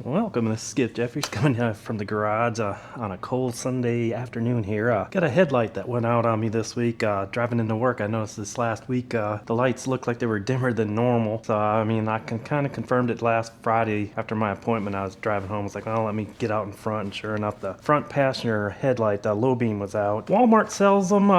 Welcome, this is Skip Jeffries coming from the garage on a cold Sunday afternoon here. Got a headlight that went out on me this week. Driving into work, I noticed this last week the lights looked like they were dimmer than normal. So, I can kind of confirmed it last Friday after my appointment. I was driving home. I was like, well, let me get out in front. And sure enough, the front passenger headlight, the low beam, was out. Walmart sells them.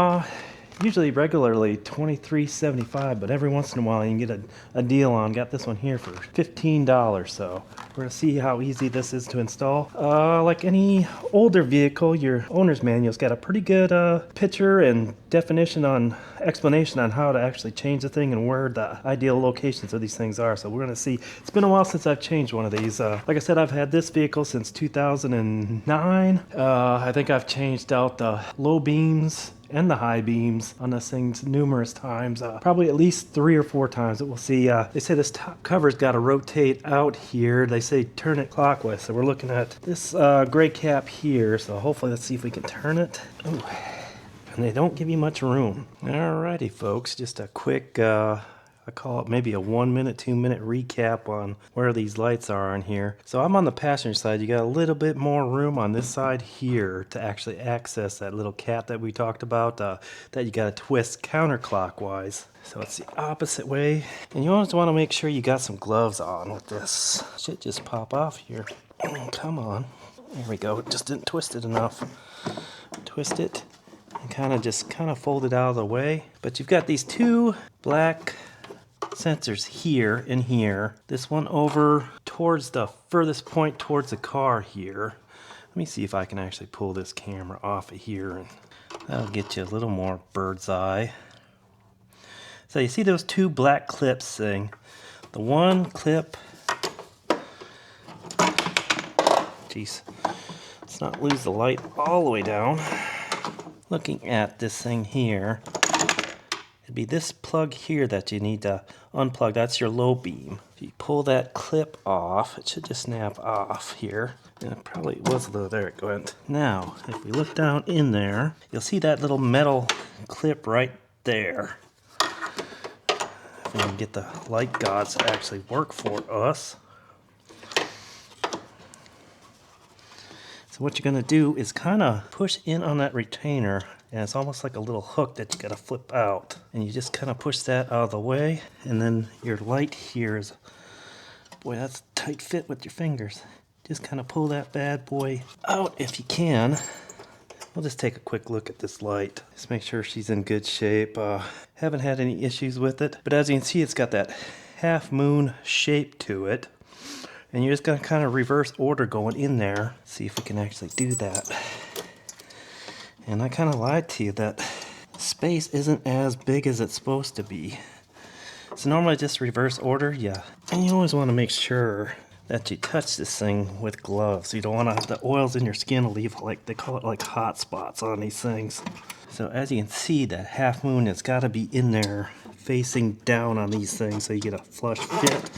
Usually regularly $23.75, but every once in a while you can get a deal on. Got this one here for $15, so we're gonna see how easy this is to install. Like any older vehicle, your owner's manual's got a pretty good picture and definition on explanation on how to actually change the thing and where the ideal locations of these things are. So we're gonna see. It's been a while since I've changed one of these. Like I said, I've had this vehicle since 2009. I think I've changed out the low beams and the high beams on this thing numerous times, probably at least 3 or 4 times. But we'll see. They say this top cover's got to rotate out here. They say turn it clockwise, so we're looking at this gray cap here. So hopefully, let's see if we can turn it. Ooh. And they don't give you much room. Alrighty, folks, just a quick I call it maybe a 1 minute, 2 minute recap on where these lights are on here. So I'm on the passenger side. You got a little bit more room on this side here to actually access that little cap that we talked about, that you got to twist counterclockwise. So it's the opposite way. And you always want to make sure you got some gloves on with this. Should just pop off here. Come on. There we go. It just didn't twist it enough. Twist it and kind of fold it out of the way. But you've got these two black sensors here and here. This one over towards the furthest point towards the car here. Let me see if I can actually pull this camera off of here, and that'll get you a little more bird's eye. So you see those two black clips thing. The one clip, geez, let's not lose the light all the way down. Looking at this thing here, it'd be this plug here that you need to unplug. That's your low beam. If you pull that clip off, it should just snap off here. And it probably was a little, there it went. Now, if we look down in there, you'll see that little metal clip right there. If we can get the light gods to actually work for us. So what you're gonna do is kind of push in on that retainer, and it's almost like a little hook that you gotta flip out. And you just kind of push that out of the way, and then your light here is, boy, that's a tight fit with your fingers. Just kind of pull that bad boy out if you can. We'll just take a quick look at this light. Just make sure she's in good shape. Haven't had any issues with it, but as you can see, it's got that half moon shape to it. And you're just gonna kind of reverse order going in there. See if we can actually do that. And I kind of lied to you that space isn't as big as it's supposed to be. So normally just reverse order, yeah. And you always want to make sure that you touch this thing with gloves. You don't want the oils in your skin to leave, like they call it, like hot spots on these things. So as you can see, that half moon has got to be in there facing down on these things so you get a flush fit.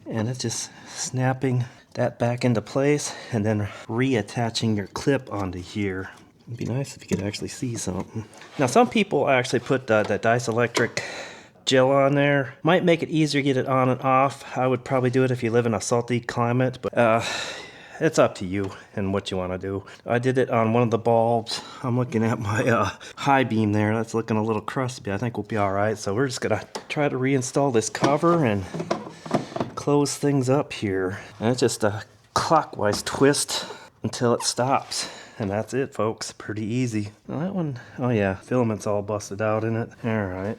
And it's just snapping that back into place and then reattaching your clip onto here. It'd be nice if you could actually see something. Now some people actually put that Dice Electric gel on there. Might make it easier to get it on and off. I would probably do it if you live in a salty climate, but it's up to you and what you want to do. I did it on one of the bulbs. I'm looking at my high beam there. That's looking a little crusty. I think we'll be all right. So we're just gonna try to reinstall this cover and close things up here. And it's just a clockwise twist until it stops. And that's it, folks. Pretty easy. Now that one, oh yeah, filament's all busted out in it. All right.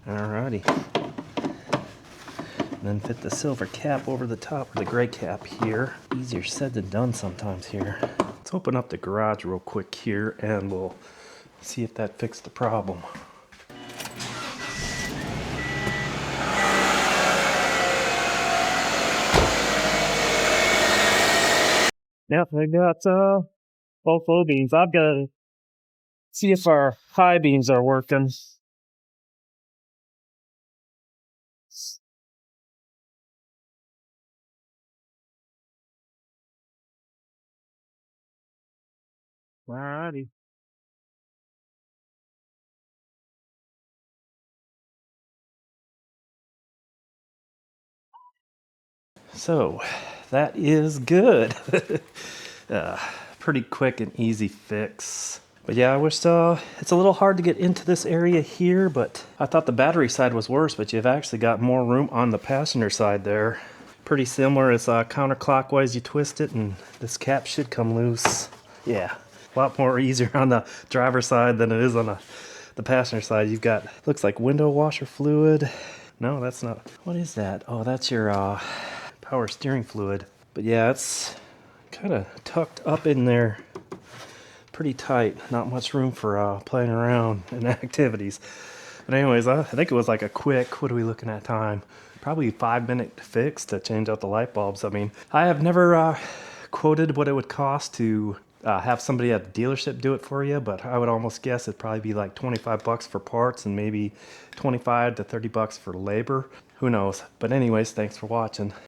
Alrighty. And then fit the silver cap over the top of the gray cap here. Easier said than done sometimes here. Let's open up the garage real quick here and we'll see if that fixed the problem. Yep, I got both low beams. I've got to see if our high beams are working. Alrighty. So that is good. Pretty quick and easy fix. But yeah, I wish it's a little hard to get into this area here, but I thought the battery side was worse, but you've actually got more room on the passenger side there. Pretty similar. It's counterclockwise, you twist it and this cap should come loose. Yeah, a lot more easier on the driver's side than it is on the passenger side. You've got, looks like window washer fluid. No, that's not. What is that? Oh, that's your power steering fluid. But yeah, it's kind of tucked up in there pretty tight. Not much room for playing around and activities. But anyways, I think it was like a quick, what are we looking at time? Probably 5-minute fix to change out the light bulbs. I mean, I have never quoted what it would cost to have somebody at the dealership do it for you, but I would almost guess it'd probably be like 25 bucks for parts and maybe 25 to 30 bucks for labor. Who knows? But anyways, thanks for watching.